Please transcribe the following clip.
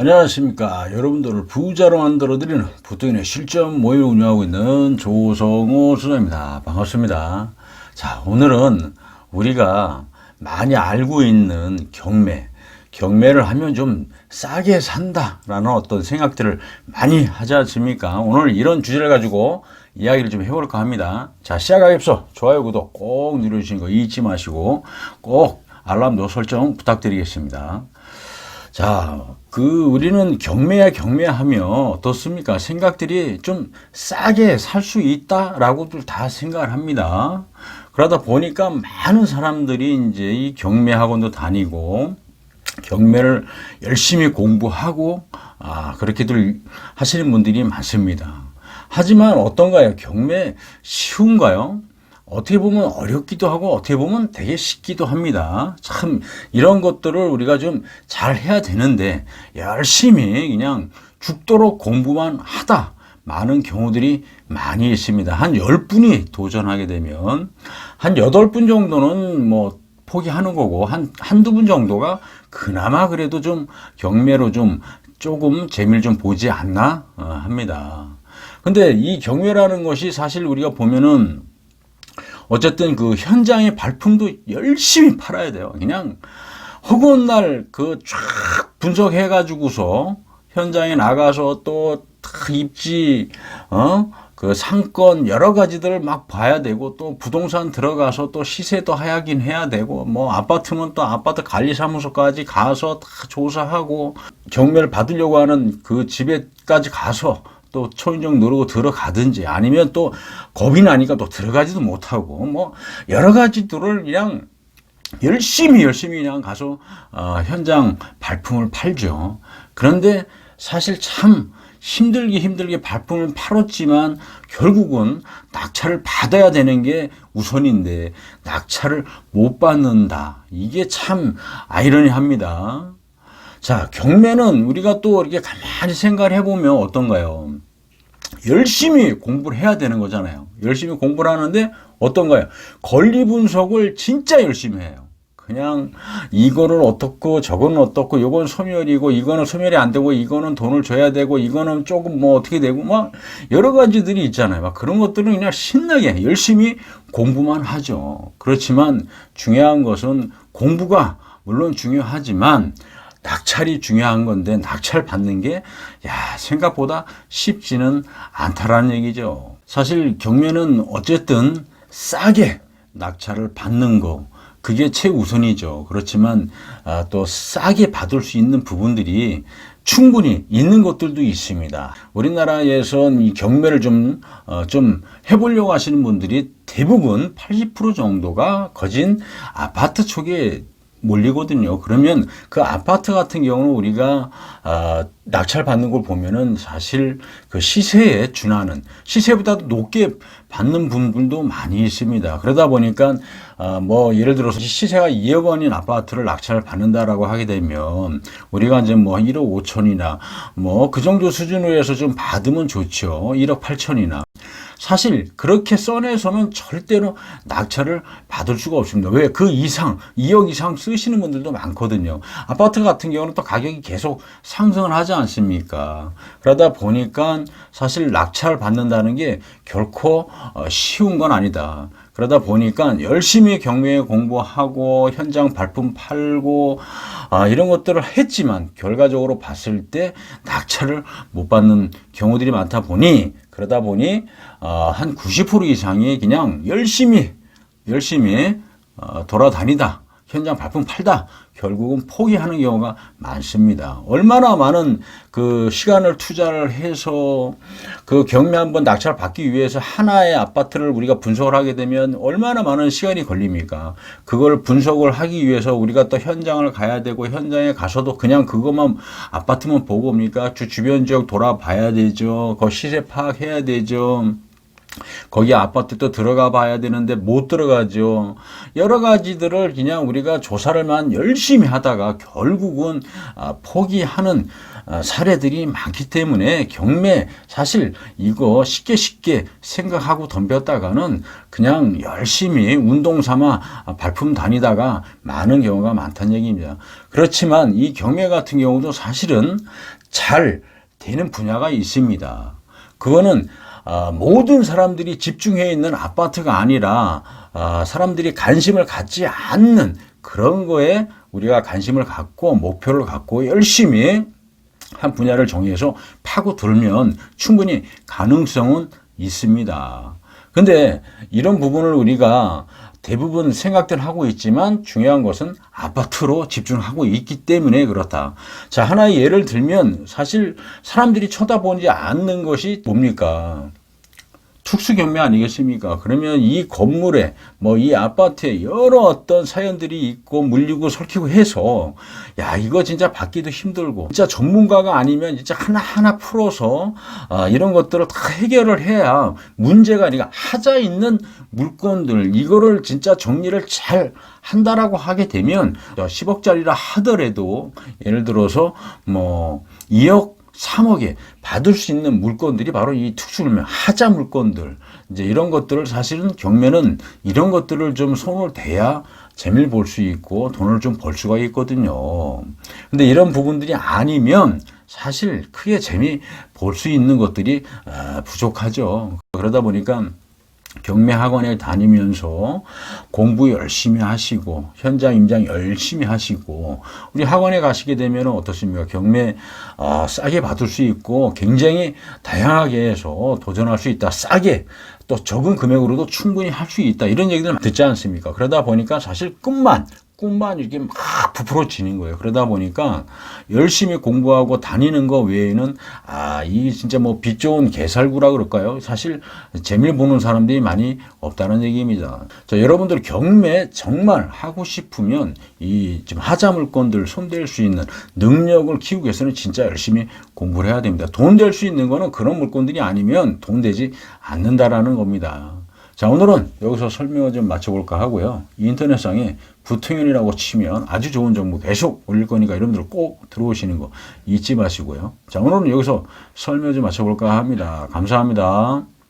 안녕하십니까. 여러분들을 부자로 만들어드리는 부동의 실전 모임을 운영하고 있는 조성호 수장입니다. 반갑습니다. 자, 오늘은 우리가 많이 알고 있는 경매를 하면 좀 싸게 산다라는 어떤 생각들을 많이 하지 않습니까? 오늘 이런 주제를 가지고 이야기를 좀 해볼까 합니다. 자, 시작하기 앞서 좋아요, 구독 꼭 누르시는 거 잊지 마시고 꼭 알람도 설정 부탁드리겠습니다. 자, 우리는 경매하면 어떻습니까? 생각들이 좀 싸게 살 수 있다라고들 다 생각을 합니다. 그러다 보니까 많은 사람들이 이제 이 경매학원도 다니고, 경매를 열심히 공부하고, 그렇게들 하시는 분들이 많습니다. 하지만 어떤가요? 경매 쉬운가요? 어떻게 보면 어렵기도 하고 어떻게 보면 되게 쉽기도 합니다. 참 이런 것들을 우리가 좀 잘 해야 되는데 열심히 그냥 죽도록 공부만 하다 많은 경우들이 많이 있습니다. 한 10분이 도전하게 되면 한 8분 정도는 뭐 포기하는 거고 한두 분 정도가 그나마 그래도 좀 경매로 좀 조금 재미를 좀 보지 않나 합니다. 근데 이 경매라는 것이 사실 우리가 보면은 어쨌든 그 현장의 발품도 열심히 팔아야 돼요. 그냥 허구한 날 그 쫙 분석해가지고서 현장에 나가서 또 입지, 그 상권 여러 가지들을 막 봐야 되고 또 부동산 들어가서 또 시세도 하야긴 해야 되고 뭐 아파트면 또 아파트 관리사무소까지 가서 다 조사하고 경매를 받으려고 하는 그 집에까지 가서 또 초인종 누르고 들어가든지 아니면 또 겁이 나니까 또 들어가지도 못하고 뭐 여러 가지들을 그냥 열심히 그냥 가서 현장 발품을 팔죠. 그런데 사실 참 힘들게 발품을 팔았지만 결국은 낙찰을 받아야 되는 게 우선인데 낙찰을 못 받는다. 이게 참 아이러니합니다. 자, 경매는 우리가 또 이렇게 가만히 생각을 해보면 어떤가요? 열심히 공부를 해야 되는 거잖아요. 열심히 공부를 하는데 어떤가요? 권리 분석을 진짜 열심히 해요. 그냥 이거를 어떻고 저거는 어떻고 이건 소멸이고 이거는 소멸이 안 되고 이거는 돈을 줘야 되고 이거는 조금 뭐 어떻게 되고 막 여러 가지들이 있잖아요. 막 그런 것들은 그냥 신나게 열심히 공부만 하죠. 그렇지만 중요한 것은 공부가 물론 중요하지만 낙찰이 중요한 건데 낙찰 받는 게 생각보다 쉽지는 않다라는 얘기죠. 사실 경매는 어쨌든 싸게 낙찰을 받는 거 그게 최우선이죠. 그렇지만 또 싸게 받을 수 있는 부분들이 충분히 있는 것들도 있습니다. 우리나라에선 이 경매를 좀 해보려고 하시는 분들이 대부분 80% 정도가 거진 아파트 쪽에 몰리거든요. 그러면 그 아파트 같은 경우는 우리가 낙찰 받는 걸 보면은 사실 그 시세에 준하는 시세보다도 높게 받는 분들도 많이 있습니다. 그러다 보니까 뭐 예를 들어서 시세가 2억 원인 아파트를 낙찰을 받는다라고 하게 되면 우리가 이제 뭐 1억 5천이나 뭐 그 정도 수준으로 해서 좀 받으면 좋죠. 1억 8천이나. 사실 그렇게 써내서는 절대로 낙찰을 받을 수가 없습니다. 왜? 그 이상 2억 이상 쓰시는 분들도 많거든요. 아파트 같은 경우는 또 가격이 계속 상승을 하지 않습니까? 그러다 보니까 사실 낙찰을 받는다는 게 결코 쉬운 건 아니다. 그러다 보니까 열심히 경매 공부하고 현장 발품 팔고 이런 것들을 했지만 결과적으로 봤을 때 낙찰을 못 받는 경우들이 많다 보니 그러다 보니 한 90% 이상이 그냥 열심히 돌아다니다 현장 발품 팔다 결국은 포기하는 경우가 많습니다. 얼마나 많은 그 시간을 투자를 해서 그 경매 한번 낙찰을 받기 위해서 하나의 아파트를 우리가 분석을 하게 되면 얼마나 많은 시간이 걸립니까? 그걸 분석을 하기 위해서 우리가 또 현장을 가야 되고 현장에 가서도 그냥 그것만 아파트만 보고 옵니까? 주변 지역 돌아봐야 되죠. 그 시세 파악해야 되죠. 거기 아파트도 들어가 봐야 되는데 못 들어가죠. 여러 가지들을 그냥 우리가 조사를만 열심히 하다가 결국은 포기하는 사례들이 많기 때문에 경매 사실 이거 쉽게 생각하고 덤볐다가는 그냥 열심히 운동 삼아 발품 다니다가 많은 경우가 많다는 얘기입니다. 그렇지만 이 경매 같은 경우도 사실은 잘 되는 분야가 있습니다. 그거는 모든 사람들이 집중해 있는 아파트가 아니라 사람들이 관심을 갖지 않는 그런 거에 우리가 관심을 갖고 목표를 갖고 열심히 한 분야를 정해서 파고들면 충분히 가능성은 있습니다. 근데 이런 부분을 우리가 대부분 생각들 하고 있지만 중요한 것은 아파트로 집중하고 있기 때문에 그렇다. 자, 하나의 예를 들면 사실 사람들이 쳐다보지 않는 것이 뭡니까? 특수경매 아니겠습니까? 그러면 이 건물에 이 아파트에 여러 어떤 사연들이 있고 물리고 설키고 해서 야, 이거 진짜 받기도 힘들고 진짜 전문가가 아니면 진짜 하나하나 풀어서 이런 것들을 다 해결을 해야 문제가 아니라 하자 있는 물건들 이거를 진짜 정리를 잘 한다라고 하게 되면 10억짜리라 하더라도 예를 들어서 2억 3억에 받을 수 있는 물건들이 바로 이 특수물면 하자 물건들 이제 이런 것들을 사실은 경매는 이런 것들을 좀 손을 대야 재미를 볼 수 있고 돈을 좀 벌 수가 있거든요. 근데 이런 부분들이 아니면 사실 크게 재미 볼 수 있는 것들이 부족하죠. 그러다 보니까 경매 학원에 다니면서 공부 열심히 하시고 현장 임장 열심히 하시고 우리 학원에 가시게 되면 어떻습니까? 경매 싸게 받을 수 있고 굉장히 다양하게 해서 도전할 수 있다. 싸게 또 적은 금액으로도 충분히 할 수 있다. 이런 얘기들 듣지 않습니까? 그러다 보니까 사실 꿈만 이렇게 막 부풀어지는 거예요. 그러다 보니까 열심히 공부하고 다니는 거 외에는 이 진짜 빛 좋은 개살구라 그럴까요? 사실 재미를 보는 사람들이 많이 없다는 얘기입니다. 자, 여러분들 경매 정말 하고 싶으면 이 지금 하자 물건들 손댈 수 있는 능력을 키우기 위해서는 진짜 열심히 공부를 해야 됩니다. 돈 될 수 있는 거는 그런 물건들이 아니면 돈 되지 않는다라는 겁니다. 자, 오늘은 여기서 설명을 좀 마쳐볼까 하고요. 인터넷상에 부통연이라고 치면 아주 좋은 정보 계속 올릴 거니까 여러분들 꼭 들어오시는 거 잊지 마시고요. 자, 오늘은 여기서 설명 좀 마쳐볼까 합니다. 감사합니다.